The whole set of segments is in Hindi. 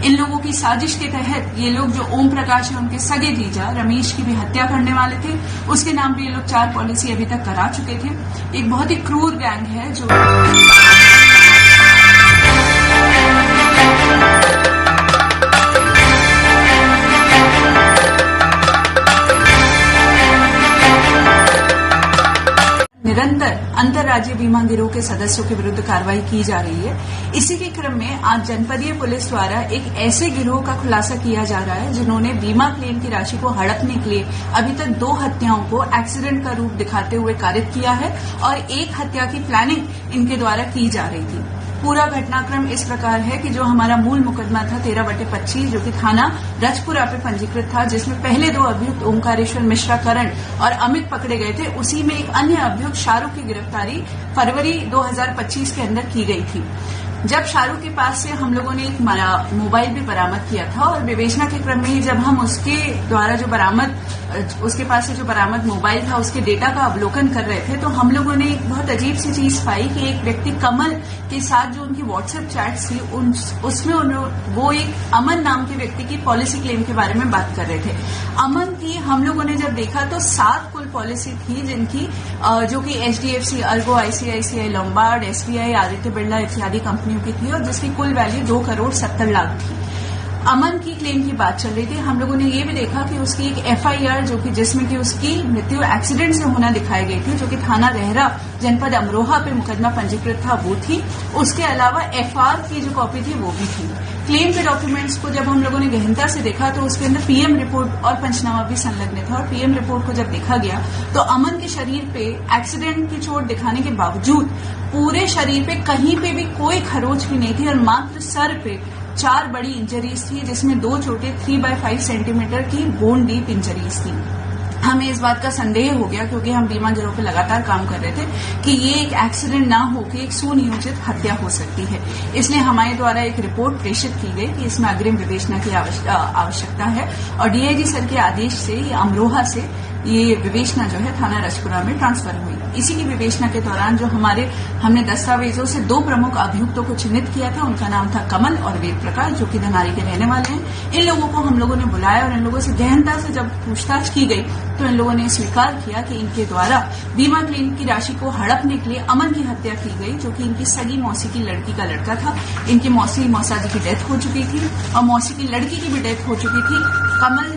इन लोगों की साजिश के तहत ये लोग जो ओम प्रकाश है उनके सगे जीजा रमेश की भी हत्या करने वाले थे। उसके नाम पे ये लोग 4 पॉलिसी अभी तक करा चुके थे। एक बहुत ही क्रूर गैंग है जो निरंतर अंतर्राज्यीय बीमा गिरोह के सदस्यों के विरुद्ध कार्रवाई की जा रही है। इसी के क्रम में आज जनपदीय पुलिस द्वारा एक ऐसे गिरोह का खुलासा किया जा रहा है जिन्होंने बीमा क्लेम की राशि को हड़पने के लिए अभी तक 2 हत्याओं को एक्सीडेंट का रूप दिखाते हुए कारित किया है और 1 हत्या की प्लानिंग इनके द्वारा की जा रही थी। पूरा घटनाक्रम इस प्रकार है कि जो हमारा मूल मुकदमा था 13/25 जो कि थाना रजपुरा पे पंजीकृत था, जिसमें पहले 2 अभियुक्त ओंकारेश्वर मिश्रा करण और अमित पकड़े गए थे, उसी में एक अन्य अभियुक्त शाहरुख की गिरफ्तारी फरवरी 2025 के अंदर की गई थी। जब शाहरुख के पास से हम लोगों ने एक मोबाइल भी बरामद किया था और विवेचना के क्रम में जब हम उसके पास से जो बरामद मोबाइल था उसके डेटा का अवलोकन कर रहे थे तो हम लोगों ने एक बहुत अजीब सी चीज पाई कि एक व्यक्ति कमल के साथ जो उनकी व्हाट्सएप चैट्स थी उसमें वो एक अमन नाम के व्यक्ति की पॉलिसी क्लेम के बारे में बात कर रहे थे। अमन की हम लोगों ने जब देखा तो 7 कुल पॉलिसी थी जिनकी जो कि HDFC, Ergo, ICICI, Lombard, SBI, Aditya Birla इत्यादि कंपनियों की थी और जिसकी कुल वैल्यू 2,70,00,000 थी। अमन की क्लेम की बात चल रही थी। हम लोगों ने ये भी देखा कि उसकी एक FIR जो कि जिसमें कि उसकी मृत्यु एक्सीडेंट से होना दिखाई गई थी, जो कि थाना रेहरा जनपद अमरोहा पे मुकदमा पंजीकृत था, वो थी। उसके अलावा FR की जो कॉपी थी वो भी थी। क्लेम के डॉक्यूमेंट्स को जब हम लोगों ने गहनता से देखा तो उसके अंदर PM रिपोर्ट और पंचनामा भी संलग्न था और PM रिपोर्ट को जब देखा गया तो अमन के शरीर पे एक्सीडेंट की चोट दिखाने के बावजूद पूरे शरीर पे कहीं पे भी कोई खरोच भी नहीं थी और मात्र सर पे 4 बड़ी इंजरीज थी, जिसमें 2 चोटें 3/5 सेंटीमीटर की बोन डीप इंजरीज थी। हमें इस बात का संदेह हो गया क्योंकि हम बीमा गिरोह पे लगातार काम कर रहे थे कि ये एक एक्सीडेंट ना होकर एक सुनियोजित हत्या हो सकती है। इसलिए हमारे द्वारा एक रिपोर्ट प्रेषित की गई कि इसमें अग्रिम विवेचना की आवश्यकता है और DIG सर के आदेश से अमरोहा से ये विवेचना जो है थाना रजपुरा में ट्रांसफर हुई। इसी की विवेचना के दौरान जो हमने दस्तावेजों से 2 प्रमुख अभियुक्तों को चिन्हित किया था, उनका नाम था कमल और वेद प्रकाश, जो कि धनारी के रहने वाले हैं। इन लोगों को हम लोगों ने बुलाया और इन लोगों से गहनता से जब पूछताछ की गई तो इन लोगों ने स्वीकार किया कि इनके द्वारा बीमा क्लेम की राशि को हड़पने के लिए अमन की हत्या की गई, जो कि इनकी सगी मौसी की लड़की का लड़का था। इनकी मौसा जी की डेथ हो चुकी थी और मौसी की लड़की की भी डेथ हो चुकी थी। अमन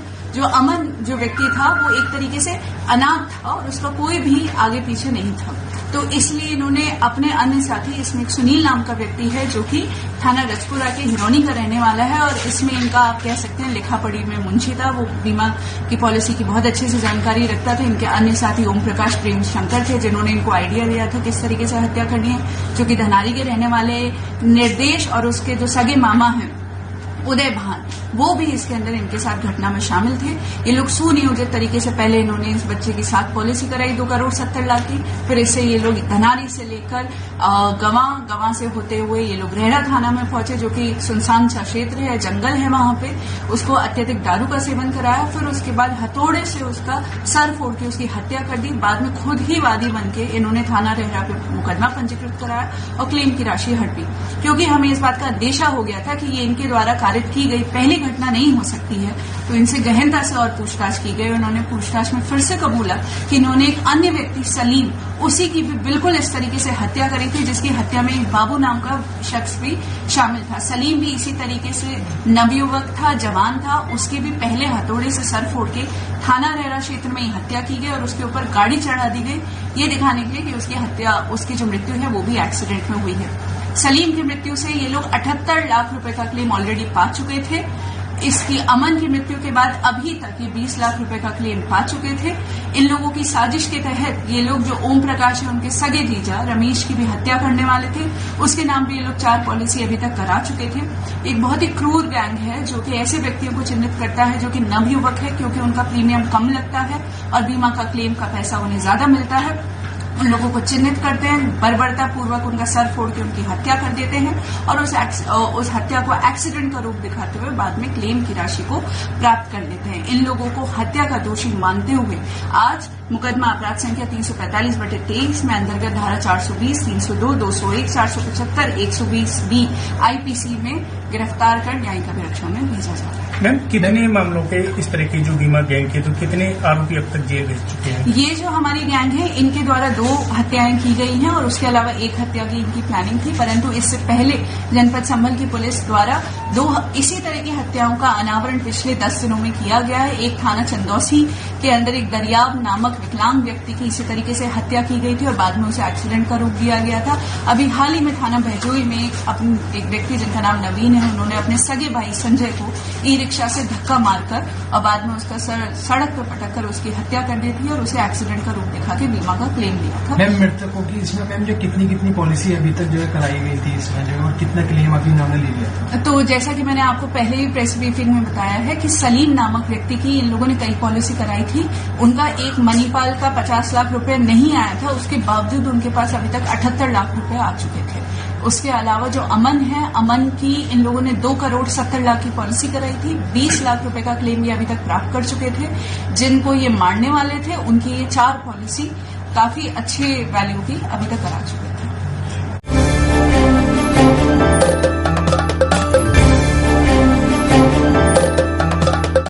जो व्यक्ति था वो एक तरीके से अनाथ था और उसका कोई भी आगे पीछे नहीं था, तो इसलिए इन्होंने अपने अन्य साथी, इसमें एक सुनील नाम का व्यक्ति है जो कि थाना रजपुरा के हिरौनी का रहने वाला है और इसमें इनका आप कह सकते हैं लिखा पढ़ी में मुंशी था, वो बीमा की पॉलिसी की बहुत अच्छे से जानकारी रखता था। इनके अन्य साथी ओम प्रकाश, प्रेम शंकर थे जिन्होंने इनको आइडिया दिया था किस तरीके से हत्या करनी है, जो कि धनारी के रहने वाले निर्देश और उसके जो सगे मामा हैं उदय भान, वो भी इसके अंदर इनके साथ घटना में शामिल थे। ये लोग सुनियोजित तरीके से पहले इन्होंने इस बच्चे की 7 पॉलिसी कराई 2,70,00,000 की, फिर इससे ये लोग धनारी से लेकर गवां से होते हुए ये लोग रेहरा थाना में पहुंचे, जो कि सुनसान सा क्षेत्र है, जंगल है वहां पे। उसको अत्यधिक दारू का सेवन कराया, फिर उसके बाद हथौड़े से उसका सर फोड़ के उसकी हत्या कर दी। बाद में खुद ही वादी बन के इन्होंने थाना रेहरा पे मुकदमा पंजीकृत कराया और क्लेम की राशि हड़पी, क्योंकि हमें इस बात का अंदेशा हो गया था कि ये इनके द्वारा की गई पहली घटना नहीं हो सकती है। तो इनसे गहनता से और पूछताछ की गई। उन्होंने पूछताछ में फिर से कबूला कि इन्होंने एक अन्य व्यक्ति सलीम, उसी की भी बिल्कुल इस तरीके से हत्या करी थी, जिसकी हत्या में एक बाबू नाम का शख्स भी शामिल था। सलीम भी इसी तरीके से नवयुवक था, जवान था, उसके भी पहले हथौड़े से सर फोड़ के थाना रेहरा क्षेत्र में ही हत्या की गई और उसके ऊपर गाड़ी चढ़ा दी गई, ये दिखाने के लिए कि उसकी जो मृत्यु है वो भी एक्सीडेंट में हुई है। सलीम की मृत्यु से ये लोग 78 लाख रुपए का क्लेम ऑलरेडी पा चुके थे। इसकी अमन की मृत्यु के बाद अभी तक ये 20 लाख रुपए का क्लेम पा चुके थे। इन लोगों की साजिश के तहत ये लोग जो ओम प्रकाश है उनके सगे जीजा रमेश की भी हत्या करने वाले थे। उसके नाम पे ये लोग 4 पॉलिसी अभी तक करा चुके थे। एक बहुत ही क्रूर गैंग है जो कि ऐसे व्यक्तियों को चिन्हित करता है जो कि नवयुवक है, क्योंकि उनका प्रीमियम कम लगता है और बीमा का क्लेम का पैसा उन्हें ज्यादा मिलता है। उन लोगों को चिन्हित करते हैं, बर्बरता पूर्वक उनका सर फोड़ के उनकी हत्या कर देते हैं और उस हत्या को एक्सीडेंट का रूप दिखाते हुए बाद में क्लेम की राशि को प्राप्त कर लेते हैं। इन लोगों को हत्या का दोषी मानते हुए आज मुकदमा अपराध संख्या 345/23 में अंतर्गत धारा 420, 302, 201, 475, 120B IPC में गिरफ्तार कर न्यायिक अभिरक्षा में भेजा जा रहा है। मैम, कितने मामलों के इस तरह की जो बीमा गैंग के, तो कितने आरोपी अब तक जेल भेज चुके हैं? ये जो हमारी गैंग है, इनके द्वारा 2 हत्याएं की गई हैं और उसके अलावा 1 हत्या की इनकी प्लानिंग थी, परंतु इससे पहले जनपद संभल की पुलिस द्वारा 2 इसी तरह की हत्याओं का अनावरण पिछले 10 दिनों में किया गया है। एक थाना चंदौसी के अंदर एक दरियाब नामक विकलांग व्यक्ति की इसी तरीके से हत्या की गई थी और बाद में उसे एक्सीडेंट का रूप दिया गया था। अभी हाल ही में थाना बहजोई में एक व्यक्ति जिनका नाम नवीन है, उन्होंने अपने सगे भाई संजय को ई रिक्शा से धक्का मारकर और बाद में उसका सड़क पर पटक कर उसकी हत्या कर दी थी और उसे एक्सीडेंट का रूप दिखा के बीमा का क्लेम लिया था। मैम, मृतकों की इसमें मैम जो कितनी पॉलिसी अभी तक जो है कराई गई थी इसमें जो, और कितना क्लेम अभी उन्होंने ले लिया था? तो जैसा कि मैंने आपको पहले ही प्रेस ब्रीफिंग में बताया है कि सलीम नामक व्यक्ति की इन लोगों ने कई पॉलिसी कराई थी। उनका एक मणिपाल का 50 लाख रुपए नहीं आया था, उसके बावजूद उनके पास अभी तक 78 लाख रुपए आ चुके थे। उसके अलावा जो अमन है, अमन की इन लोगों ने 2 करोड़ 70 लाख की पॉलिसी कराई थी। 20 लाख रुपए का क्लेम ये अभी तक प्राप्त कर चुके थे। जिनको ये मारने वाले थे उनकी ये 4 पॉलिसी काफी अच्छे वैल्यू की अभी तक करा चुके थे।